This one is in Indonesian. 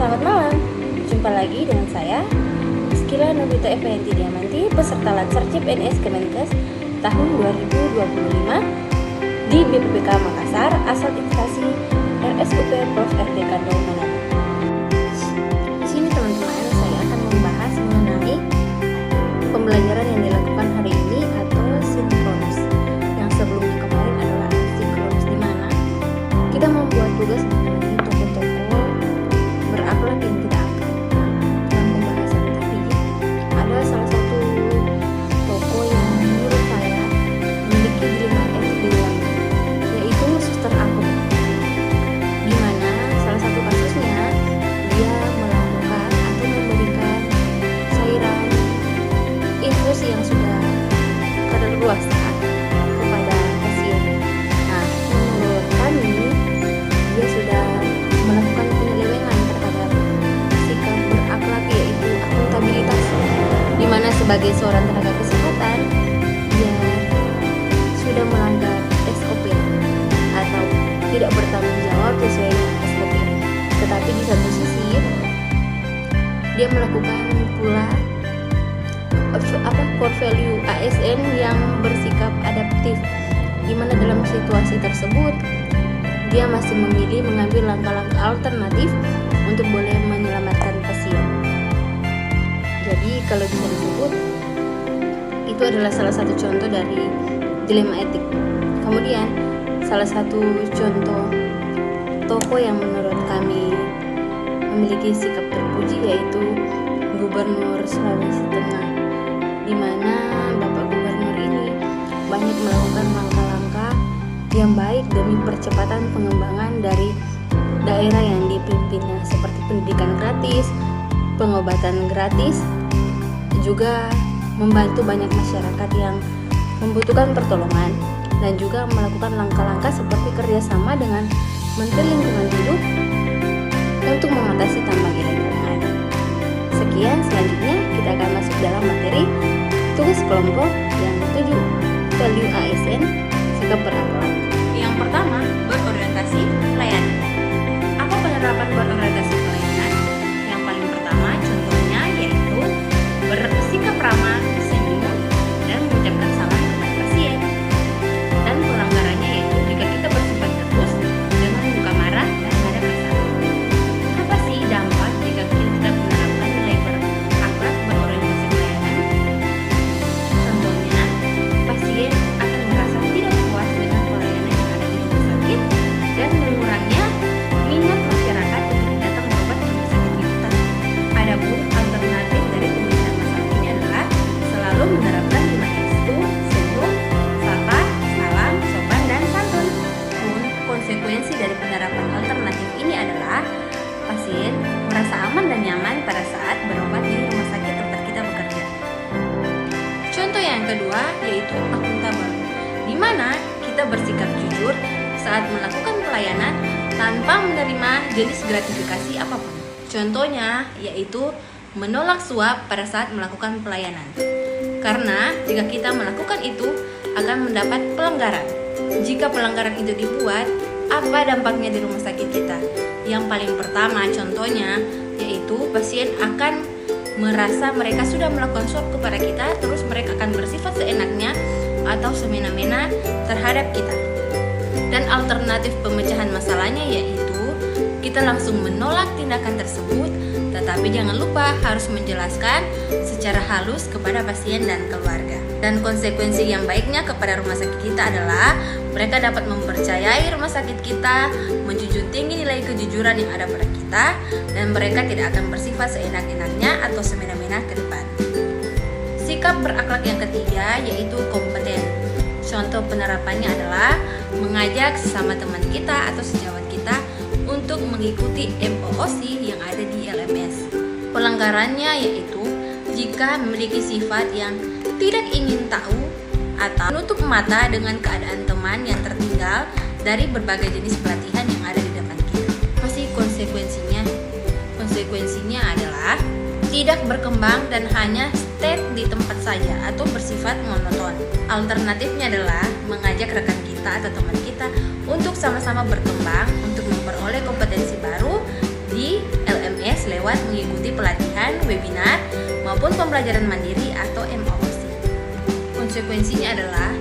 Selamat malam, jumpa lagi dengan saya Skila Nobita Effendi Diamanti, peserta Latsar CPNS Kemenkes tahun 2025 di BPPK Makassar, asal instansi RSUP Prof. RD Kandung Manado. Di sini teman-teman, saya akan membahas mengenai pembelajaran yang dilakukan hari ini atau sinkronus. Yang sebelumnya kemarin adalah asinkronus, di mana kita membuat tugas mengenai tokoh-tokoh berakhlak yang kita angkat. Dalam pembahasan tadi, ada salah satu tokoh yang menurut saya memiliki dilema etik, yaitu Suster Akum, di mana salah satu kasusnya dia melakukan atau memberikan cairan infus yang sudah kadaluarsa kepada pasien. Nah, menurut kami dia sudah melakukan penyelewengan terhadap sikap berakhlak, yaitu akuntabilitas, di mana sebagai seorang tenaga kesehatan dia sudah melanggar SOP atau tidak bertanggung jawab sesuai dengan SOP. Tetapi di satu sisi dia melakukan pula core value ASN yang bersikap adaptif, di mana dalam situasi tersebut dia masih memilih mengambil langkah-langkah alternatif untuk boleh menyelamatkan pasien. Jadi kalau bisa disebut, itu adalah salah satu contoh dari dilema etik. Kemudian salah satu contoh tokoh yang menurut kami memiliki sikap terpuji yaitu Gubernur Sulawesi Tengah, di mana Bapak Gubernur ini banyak melakukan langkah-langkah yang baik demi percepatan pengembangan dari daerah yang dipimpinnya, seperti pendidikan gratis, pengobatan gratis, juga membantu banyak masyarakat yang membutuhkan pertolongan, dan juga melakukan langkah-langkah seperti kerjasama dengan Menteri Lingkungan Hidup untuk mengatasi tambang ilegal yang ada. Sekian, selanjutnya kita akan masuk dalam materi tugas kelompok yang 7, value ASN, sikap berakhlak. Yang pertama, berorientasi pelayanan. Apa penerapan berorientasi pelayanan? Yang paling pertama contohnya yaitu bersikap ramah, senyum, dan mengucapkan salam kepada pasien. Dan pelanggarannya yaitu jika kita bersifat terus dengan muka marah dan nada kasar. Apa sih dampak jika kita tidak menerapkan nilai berakhlak berorientasi pelayanan? Contohnya, pasien akan merasa tidak puas dengan pelayanan yang ada di rumah sakit dan mengurangnya minat masyarakat untuk datang berobat ke rumah sakit kita. Adapun alternatif dari pemecahan masalah ini adalah selalu menerapkan 5S, senyum, sapa, salam, sopan, dan santun. Konsekuensi dari penerapan alternatif ini adalah pasien merasa aman dan nyaman pada saat berobat di rumah sakit tempat kita bekerja. Contoh yang kedua yaitu akuntabel, di mana kita bersikap jujur saat melakukan pelayanan tanpa menerima jenis gratifikasi apapun. Contohnya yaitu menolak suap pada saat melakukan pelayanan. Karena jika kita melakukan itu akan mendapat pelanggaran. Jika pelanggaran itu dibuat, apa dampaknya di rumah sakit kita? Yang paling pertama contohnya yaitu pasien akan merasa mereka sudah melakukan suap kepada kita, terus mereka akan bersifat seenaknya atau semena-mena terhadap kita. Dan alternatif pemecahan masalahnya yaitu kita langsung menolak tindakan tersebut, tetapi jangan lupa harus menjelaskan secara halus kepada pasien dan keluarga. Dan konsekuensi yang baiknya kepada rumah sakit kita adalah mereka dapat mempercayai rumah sakit kita, menjunjung tinggi nilai kejujuran yang ada pada kita, dan mereka tidak akan bersifat seenak-enaknya atau semena-mena ke depan. Sikap berakhlak yang ketiga yaitu kompeten. Contoh penerapannya adalah mengajak sesama teman kita atau sejawat kita untuk mengikuti MOOC yang ada di LMS. Pelanggarannya yaitu jika memiliki sifat yang tidak ingin tahu atau menutup mata dengan keadaan teman yang tertinggal dari berbagai jenis pelatihan yang ada di depan kita. Pasti konsekuensinya? Konsekuensinya adalah tidak berkembang dan hanya stay di tempat saja atau bersifat monoton. Alternatifnya adalah mengajak rekan kita atau teman kita untuk sama-sama berkembang untuk memperoleh kompetensi baru di LMS lewat mengikuti pelatihan, webinar, maupun pembelajaran mandiri atau MOOC. Konsekuensinya adalah